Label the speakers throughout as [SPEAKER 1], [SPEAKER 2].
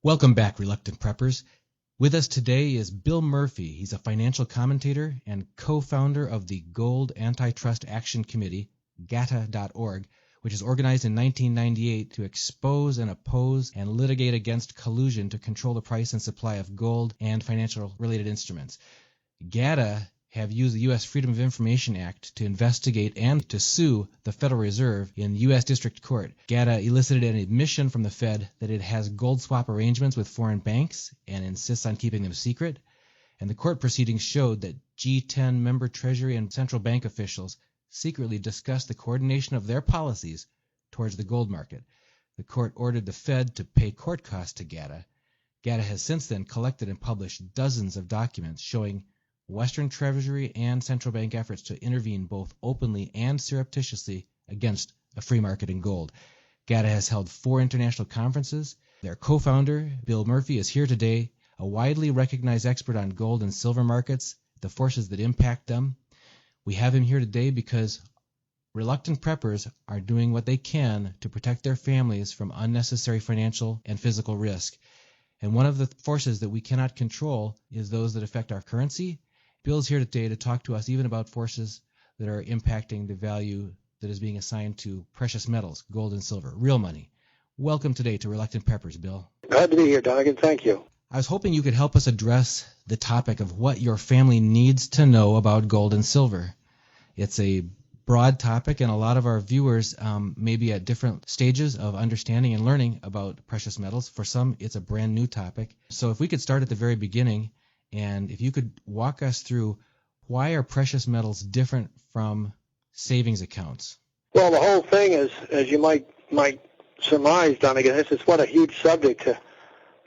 [SPEAKER 1] Welcome back, Reluctant Preppers. With us today is Bill Murphy. He's a financial commentator and co-founder of the Gold Antitrust Action Committee, GATA.org, which is organized in 1998 to expose and oppose and litigate against collusion to control the price and supply of gold and financial-related instruments. GATA have used the U.S. Freedom of Information Act to investigate and to sue the Federal Reserve in U.S. District Court. GATA elicited an admission from the Fed that it has gold swap arrangements with foreign banks and insists on keeping them secret. And the court proceedings showed that G10 member Treasury and central bank officials secretly discussed the coordination of their policies towards the gold market. The court ordered the Fed to pay court costs to GATA. GATA has since then collected and published dozens of documents showing Western Treasury and central bank efforts to intervene both openly and surreptitiously against a free market in gold. GATA has held 4 international conferences. Their co-founder, Bill Murphy, is here today, a widely recognized expert on gold and silver markets, the forces that impact them. We have him here today because reluctant preppers are doing what they can to protect their families from unnecessary financial and physical risk. And one of the forces that we cannot control is those that affect our currency. Bill's here today to talk to us even about forces that are impacting the value that is being assigned to precious metals, gold and silver, real money. Welcome today to Reluctant Preppers, Bill.
[SPEAKER 2] Glad to be here, Donegan. Thank you.
[SPEAKER 1] I was hoping you could help us address the topic of what your family needs to know about gold and silver. It's a broad topic, and a lot of our viewers may be at different stages of understanding and learning about precious metals. For some, it's a brand new topic. So if we could start at the very beginning, and if you could walk us through why are precious metals different from savings accounts?
[SPEAKER 2] Well, the whole thing is, as you might surmise, Donegan, this is what a huge subject to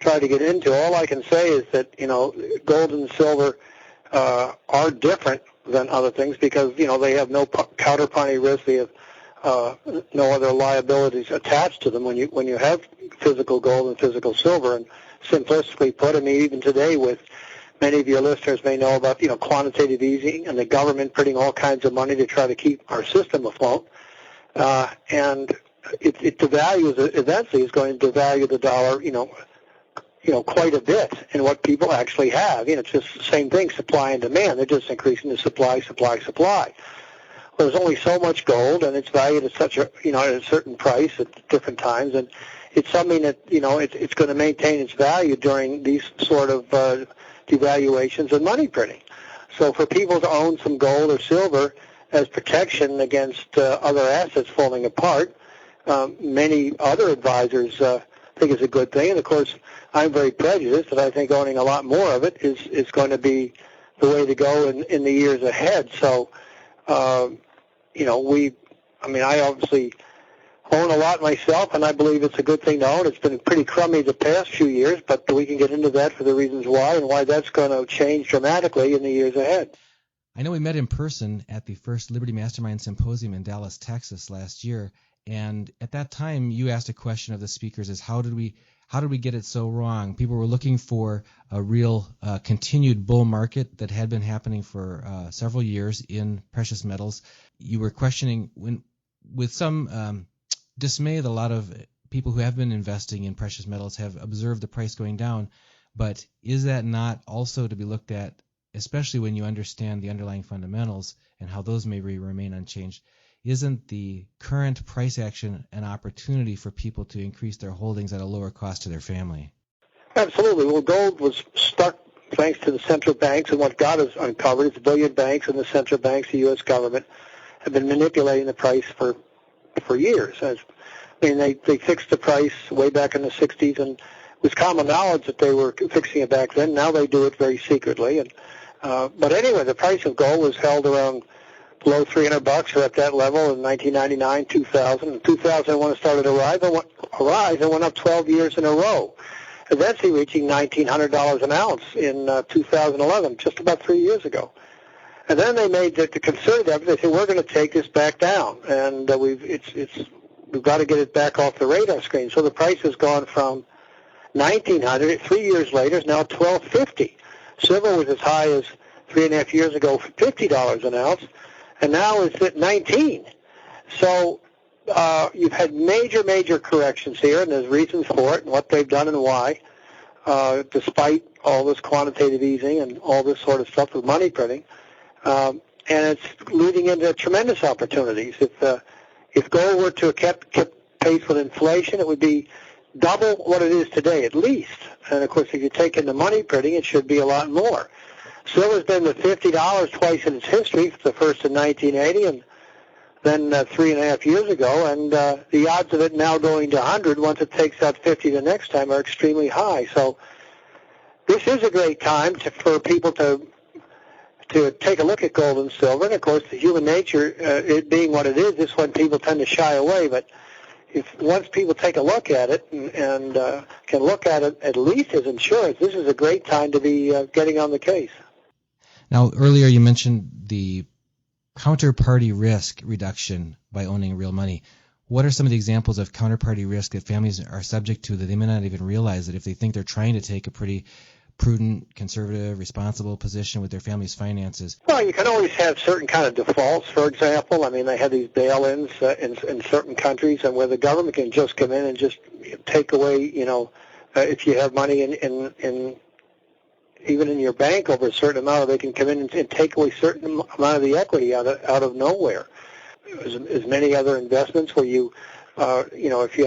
[SPEAKER 2] try to get into. All I can say is that, gold and silver are different than other things because, they have no counterparty risk. They have no other liabilities attached to them when you have physical gold and physical silver. And simplistically put, even today with many of your listeners may know about, quantitative easing and the government printing all kinds of money to try to keep our system afloat. And it devalues, eventually is going to devalue the dollar, quite a bit in what people actually have. It's just the same thing, supply and demand. They're just increasing the supply. Well, there's only so much gold, and it's valued at such at a certain price at different times, and it's something that, it's going to maintain its value during these sort of devaluations and money printing. So for people to own some gold or silver as protection against other assets falling apart, many other advisors think is a good thing. And of course, I'm very prejudiced, and I think owning a lot more of it is going to be the way to go in the years ahead. So, I obviously own a lot myself, and I believe it's a good thing to own. It's been pretty crummy the past few years, but we can get into that for the reasons why and why that's going to change dramatically in the years ahead.
[SPEAKER 1] I know we met in person at the first Liberty Mastermind Symposium in Dallas, Texas last year, and at that time you asked a question of the speakers is how did we get it so wrong? People were looking for a real continued bull market that had been happening for several years in precious metals. You were questioning with some dismay that a lot of people who have been investing in precious metals have observed the price going down, but is that not also to be looked at, especially when you understand the underlying fundamentals and how those may remain unchanged? Isn't the current price action an opportunity for people to increase their holdings at a lower cost to their family?
[SPEAKER 2] Absolutely. Well, gold was stuck thanks to the central banks, and what God has uncovered is the billion banks and the central banks, the U.S. government, have been manipulating the price for years. They fixed the price way back in the 60s, and it was common knowledge that they were fixing it back then. Now they do it very secretly. But anyway, the price of gold was held around below $300 or at that level in 1999, 2000. In 2000, when it started to rise, it went up 12 years in a row, eventually reaching $1,900 an ounce in 2011, just about 3 years ago. And then they made the concerted effort. They said, we're going to take this back down, and we've got to get it back off the radar screen. So the price has gone from $1,900, 3 years later, is now $1,250. Silver was as high as 3.5 years ago, $50 an ounce, and now it's at $19. So you've had major corrections here, and there's reasons for it and what they've done and why. despite all this quantitative easing and all this sort of stuff with money printing. And it's leading into tremendous opportunities. If gold were to have kept pace with inflation, it would be double what it is today at least. And, of course, if you take in the money printing, it should be a lot more. Silver's been to $50 twice in its history, the first in 1980 and then 3.5 years ago, and the odds of it now going to 100 once it takes out 50 the next time are extremely high. So this is a great time for people to take a look at gold and silver. And, of course, the human nature, it being what it is when people tend to shy away. But once people take a look at it and can look at it at least as insurance, this is a great time to be getting on the case.
[SPEAKER 1] Now, earlier you mentioned the counterparty risk reduction by owning real money. What are some of the examples of counterparty risk that families are subject to that they may not even realize that if they think they're trying to take a pretty prudent, conservative, responsible position with their family's finances?
[SPEAKER 2] Well, you can always have certain kind of defaults, for example. I mean, they have these bail-ins in certain countries, and where the government can just come in and just take away, if you have money in even in your bank over a certain amount, they can come in and take away a certain amount of the equity out of nowhere. There's many other investments where you, if you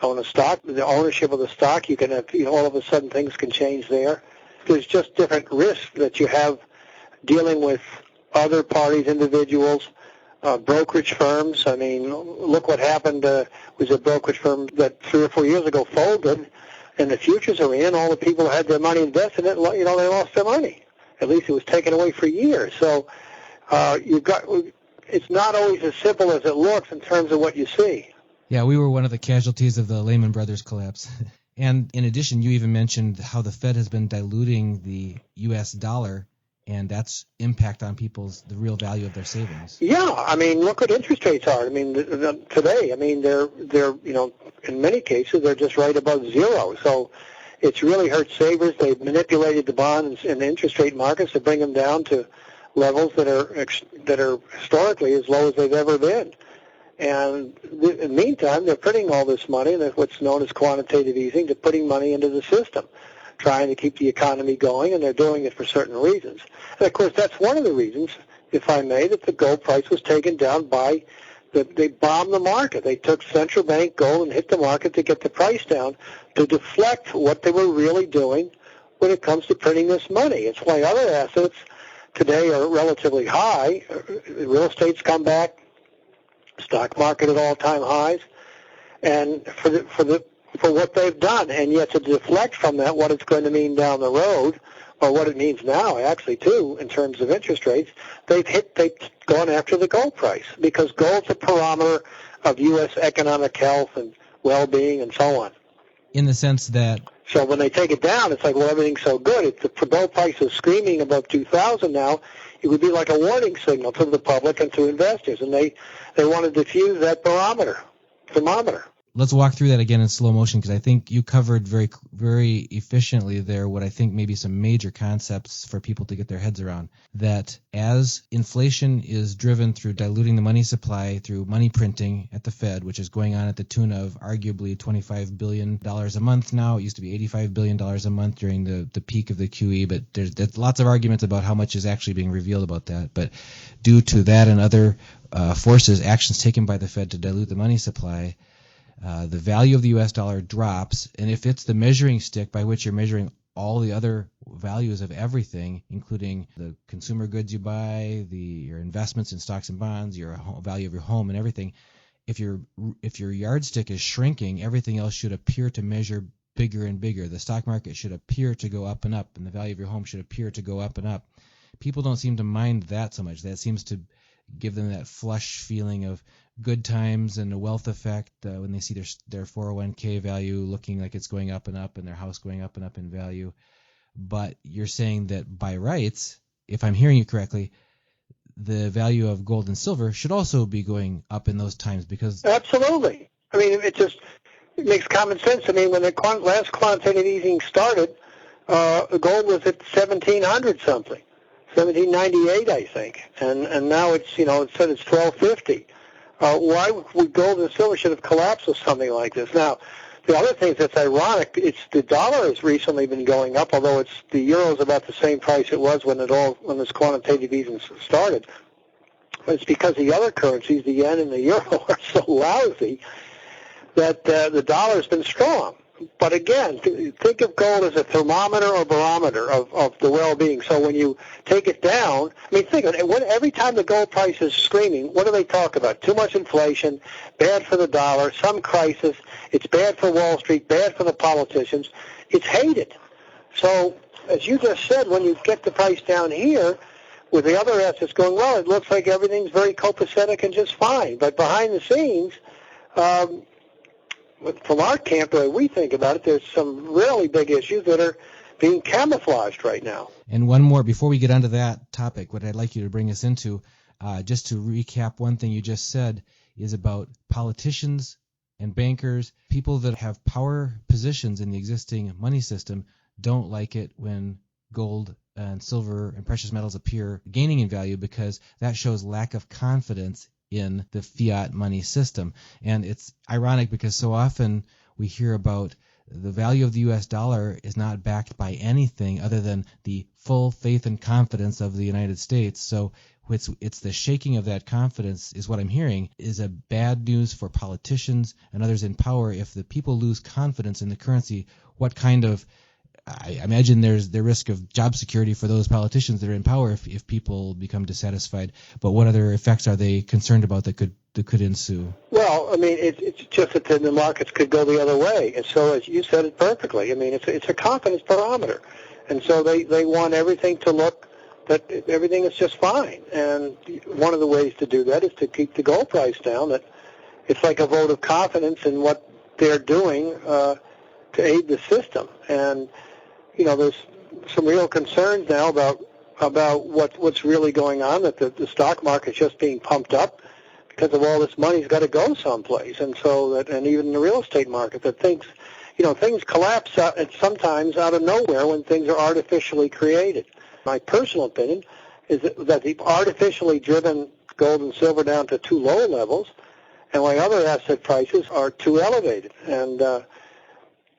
[SPEAKER 2] own a stock, the ownership of the stock, you can have, all of a sudden things can change there. There's just different risks that you have dealing with other parties, individuals, brokerage firms. I mean, look what happened was a brokerage firm that 3 or 4 years ago folded. In the futures arena, all the people who had their money invested in it, they lost their money. At least it was taken away for years. So it's not always as simple as it looks in terms of what you see.
[SPEAKER 1] Yeah, we were one of the casualties of the Lehman Brothers collapse. And in addition, you even mentioned how the Fed has been diluting the U.S. dollar, and that's impact on the real value of their savings.
[SPEAKER 2] Yeah, I mean, look what interest rates are. I mean, today, I mean, they're in many cases, they're just right above zero. So it's really hurt savers. They've manipulated the bonds and the interest rate markets to bring them down to levels that are historically as low as they've ever been. And in the meantime, they're printing all this money, and that's what's known as quantitative easing, to putting money into the system, trying to keep the economy going, and they're doing it for certain reasons. And, of course, that's one of the reasons, if I may, that the gold price was taken down by they bombed the market. They took central bank gold and hit the market to get the price down to deflect what they were really doing when it comes to printing this money. It's why other assets today are relatively high. Real estate's come back, stock market at all-time highs, and for what they've done, and yet to deflect from that what it's going to mean down the road, or what it means now, actually, too, in terms of interest rates, they've gone after the gold price, because gold's a parameter of U.S. economic health and well-being and so on.
[SPEAKER 1] In the sense that...
[SPEAKER 2] So when they take it down, it's like, well, everything's so good. If the gold price is screaming above 2,000 now, it would be like a warning signal to the public and to investors, and they want to diffuse that thermometer.
[SPEAKER 1] Let's walk through that again in slow motion, because I think you covered very, very efficiently there what I think may be some major concepts for people to get their heads around. That as inflation is driven through diluting the money supply through money printing at the Fed, which is going on at the tune of arguably $25 billion a month now. It used to be $85 billion a month during the peak of the QE, but there's lots of arguments about how much is actually being revealed about that. But due to that and other forces, actions taken by the Fed to dilute the money supply, the value of the U.S. dollar drops, and if it's the measuring stick by which you're measuring all the other values of everything, including the consumer goods you buy, your investments in stocks and bonds, your value of your home and everything, if your yardstick is shrinking, everything else should appear to measure bigger and bigger. The stock market should appear to go up and up, and the value of your home should appear to go up and up. People don't seem to mind that so much. That seems to give them that flush feeling of good times and a wealth effect when they see their 401k value looking like it's going up and up and their house going up and up in value. But you're saying that by rights, if I'm hearing you correctly, the value of gold and silver should also be going up in those times because...
[SPEAKER 2] Absolutely. I mean, it makes common sense. I mean, when the last quantitative easing started, gold was at 1,700 something. 1798, I think, and now it's it said it's 1250. Why would gold and silver should have collapsed with something like this? Now, The other thing that's ironic, it's the dollar has recently been going up, although the euro is about the same price it was when this quantitative easing started. But it's because the other currencies, the yen and the euro, are so lousy that the dollar has been strong. But again, think of gold as a thermometer or barometer of the well-being. So when you take it down, I mean, think of it. Every time the gold price is screaming, what do they talk about? Too much inflation, bad for the dollar, some crisis. It's bad for Wall Street, bad for the politicians. It's hated. So as you just said, when you get the price down here, with the other assets going well, it looks like everything's very copacetic and just fine. But behind the scenes, from our camp, the way we think about it, there's some really big issues that are being camouflaged right now.
[SPEAKER 1] And one more, before we get onto that topic, what I'd like you to bring us into, just to recap one thing you just said, is about politicians and bankers, people that have power positions in the existing money system, don't like it when gold and silver and precious metals appear gaining in value, because that shows lack of confidence in the fiat money system. And it's ironic because so often we hear about the value of the U.S. dollar is not backed by anything other than the full faith and confidence of the United States. So it's the shaking of that confidence is what I'm hearing is a bad news for politicians and others in power. If the people lose confidence in the currency, what kind of, I imagine there's the risk of job security for those politicians that are in power if people become dissatisfied. But what other effects are they concerned about that could ensue?
[SPEAKER 2] Well, I mean, it's just that the markets could go the other way. And so, as you said it perfectly, I mean, it's a confidence barometer. And so they want everything to look that everything is just fine. And one of the ways to do that is to keep the gold price down. That it's like a vote of confidence in what they're doing to aid the system. And there's some real concerns now about what's really going on, that the stock market's just being pumped up because of all this money's got to go someplace. And so and even the real estate market, that things collapse sometimes out of nowhere when things are artificially created. My personal opinion is that the artificially driven gold and silver down to too low levels, and why other asset prices are too elevated. And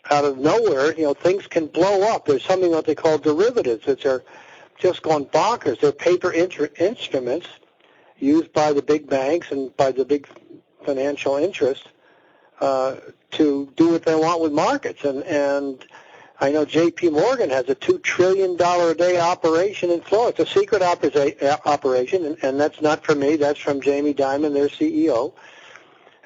[SPEAKER 2] out of nowhere, things can blow up. There's something that they call derivatives that are just gone bonkers. They're paper instruments used by the big banks and by the big financial interests to do what they want with markets. And I know J.P. Morgan has a $2 trillion a day operation in Florida. It's a secret operation, and that's not from me. That's from Jamie Dimon, their CEO.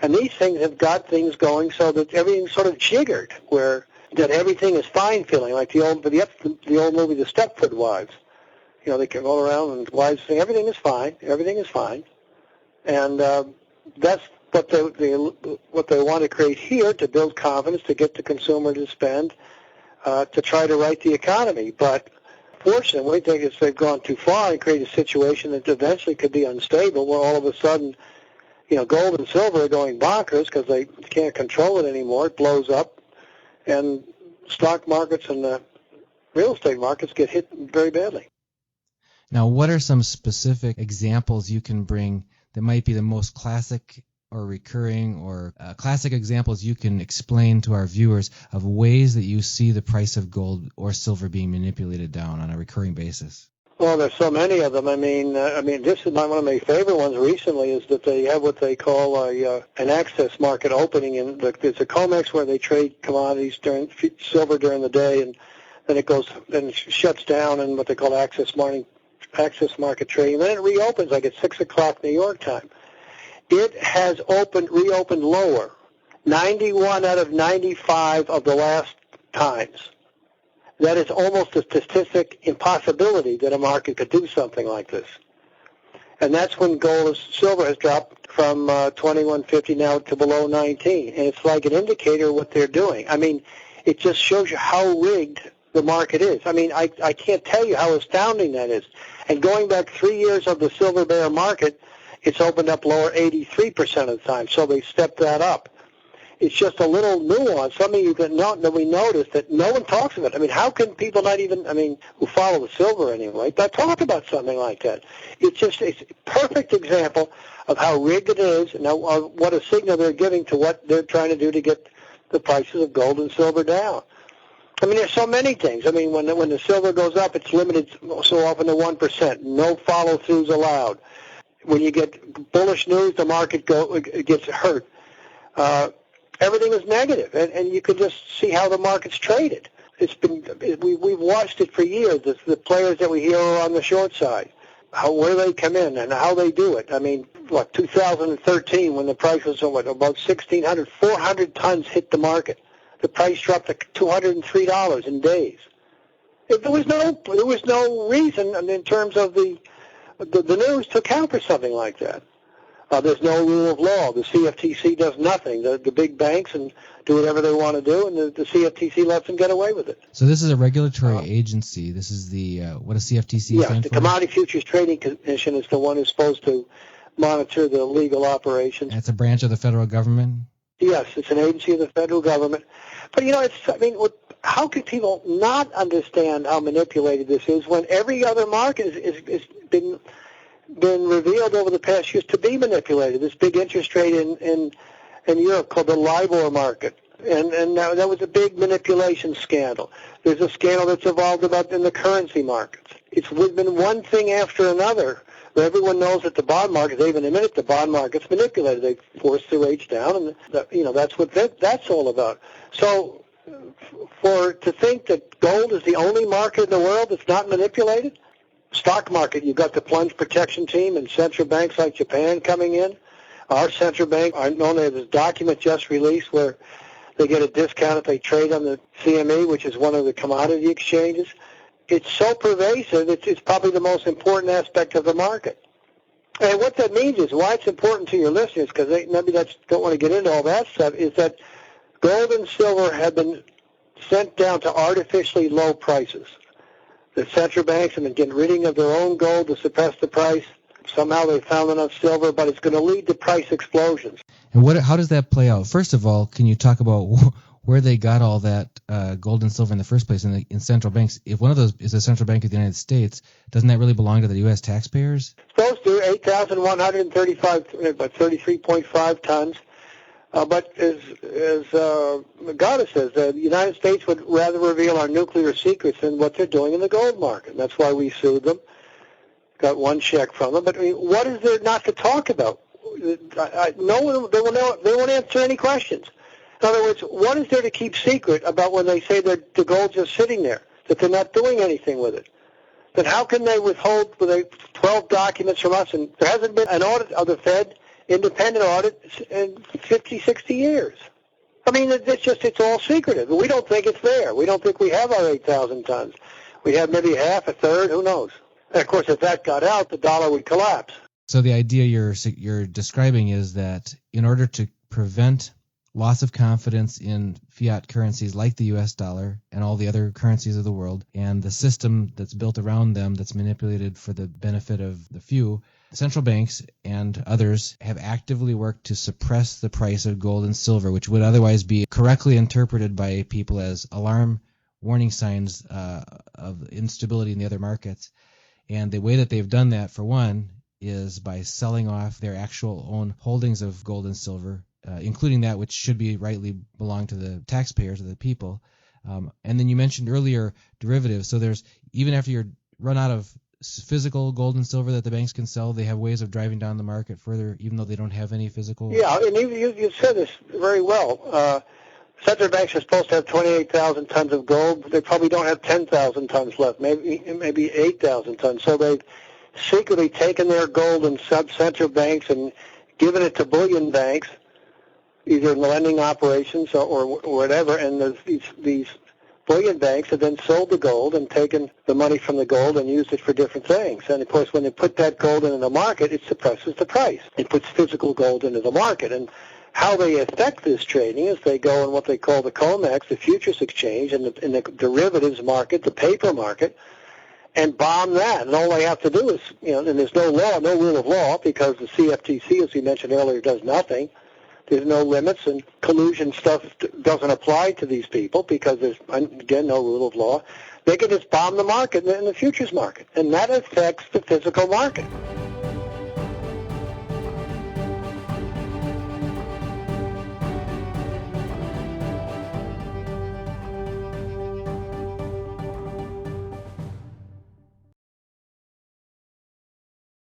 [SPEAKER 2] And these things have got things going so that everything's sort of jiggered, that everything is fine feeling, like the old movie, The Stepford Wives. They can go around and wives say everything is fine, and that's what they want to create here, to build confidence, to get the consumer to spend, to try to right the economy. But fortunately, we think they've gone too far and create a situation that eventually could be unstable, where all of a sudden, gold and silver are going bonkers because they can't control it anymore. It blows up, and stock markets and the real estate markets get hit very badly.
[SPEAKER 1] Now, what are some specific examples you can bring that might be the most classic or recurring or classic examples you can explain to our viewers of ways that you see the price of gold or silver being manipulated down on a recurring basis? Well,
[SPEAKER 2] there's so many of them. I mean, this is one of my favorite ones recently, is that they have what they call an access market opening. And there's a COMEX where they trade commodities silver during the day, and then it goes and shuts down in what they call access market trading. And then it reopens like at 6 o'clock New York time. It has reopened lower 91 out of 95 of the last times. That is almost a statistic impossibility that a market could do something like this. And that's when gold and silver has dropped from 21.50 now to below 19. And it's like an indicator of what they're doing. I mean, it just shows you how rigged the market is. I mean, I can't tell you how astounding that is. And going back 3 years of the silver bear market, it's opened up lower 83% of the time. So they stepped that up. It's just a little nuance, something that we noticed that no one talks about. I mean, how can people who follow the silver anyway, not talk about something like that? It's a perfect example of how rigged it is, and what a signal they're giving to what they're trying to do to get the prices of gold and silver down. I mean, there's so many things. I mean, when the silver goes up, it's limited so often to 1%. No follow-throughs allowed. When you get bullish news, the market gets hurt. Everything is negative, and you can just see how the market's traded. We've watched it for years. The players that we hear are on the short side. Where they come in and how they do it. I mean, 2013 when the price was about 1,600, 400 tons hit the market. The price dropped to $203 in days. There was no reason in terms of the news to account for something like that. There's no rule of law. The CFTC does nothing. The big banks and do whatever they want to do, and the CFTC lets them get away with it.
[SPEAKER 1] So this is a regulatory agency. This is the what does CFTC stand for?
[SPEAKER 2] Yes, the Commodity Futures Trading Commission is the one who's supposed to monitor the legal operations.
[SPEAKER 1] It's a branch of the federal government?
[SPEAKER 2] Yes, it's an agency of the federal government. But, how can people not understand how manipulated this is when every other market has been revealed over the past years to be manipulated? This big interest rate in Europe called the LIBOR market, and that was a big manipulation scandal. There's a scandal that's evolved about in the currency markets. It's been one thing after another. Everyone knows that the bond market, they even admit it, the bond market's manipulated. They force the rates down, and that's what that's all about. So to think that gold is the only market in the world that's not manipulated, stock market, you've got the plunge protection team and central banks like Japan coming in. Our central bank, I know there's a document just released where they get a discount if they trade on the CME, which is one of the commodity exchanges. It's so pervasive, it's probably the most important aspect of the market. And what that means is why it's important to your listeners, because they maybe don't want to get into all that stuff, is that gold and silver have been sent down to artificially low prices. The central banks have been getting rid of their own gold to suppress the price. Somehow they found enough silver, but it's going to lead to price explosions.
[SPEAKER 1] And how does that play out? First of all, can you talk about where they got all that gold and silver in the first place in central banks? If one of those is a central bank of the United States, doesn't that really belong to the U.S. taxpayers?
[SPEAKER 2] Supposed to, 8,135, about 33.5 tons. But as Gata says, the United States would rather reveal our nuclear secrets than what they're doing in the gold market. And that's why we sued them. Got one check from them. But what is there not to talk about? No one, they won't answer any questions. In other words, what is there to keep secret about when they say that the gold's just sitting there, that they're not doing anything with it? Then how can they withhold 12 documents from us? And there hasn't been an audit of the Fed, independent audit, in 50, 60 years. I mean, it's all secretive. We don't think it's there. We don't think we have our 8,000 tons. We have maybe half, a third, who knows? And, of course, if that got out, the dollar would collapse.
[SPEAKER 1] So the idea you're describing is that in order to prevent loss of confidence in fiat currencies like the U.S. dollar and all the other currencies of the world and the system that's built around them that's manipulated for the benefit of the few, central banks and others have actively worked to suppress the price of gold and silver, which would otherwise be correctly interpreted by people as alarm warning signs of instability in the other markets. And the way that they've done that, for one, is by selling off their actual own holdings of gold and silver, including that which should be rightly belong to the taxpayers, of the people. And then you mentioned earlier derivatives. So there's, even after you're run out of physical gold and silver that the banks can sell, they have ways of driving down the market further, even though they don't have any physical.
[SPEAKER 2] Yeah, and you said this very well. Central banks are supposed to have 28,000 tons of gold. They probably don't have 10,000 tons left, maybe 8,000 tons. So they've secretly taken their gold in sub-central banks and given it to bullion banks, either in lending operations or whatever, and these bullion banks have then sold the gold and taken the money from the gold and used it for different things. And, of course, when they put that gold into the market, it suppresses the price. It puts physical gold into the market. And how they affect this trading is they go in what they call the COMEX, the futures exchange, and in the derivatives market, the paper market, and bomb that. And all they have to do is, and there's no law, no rule of law, because the CFTC, as we mentioned earlier, does nothing. There's no limits, and collusion stuff doesn't apply to these people because there's, again, no rule of law. They can just bomb the market in the futures market, and that affects the physical market.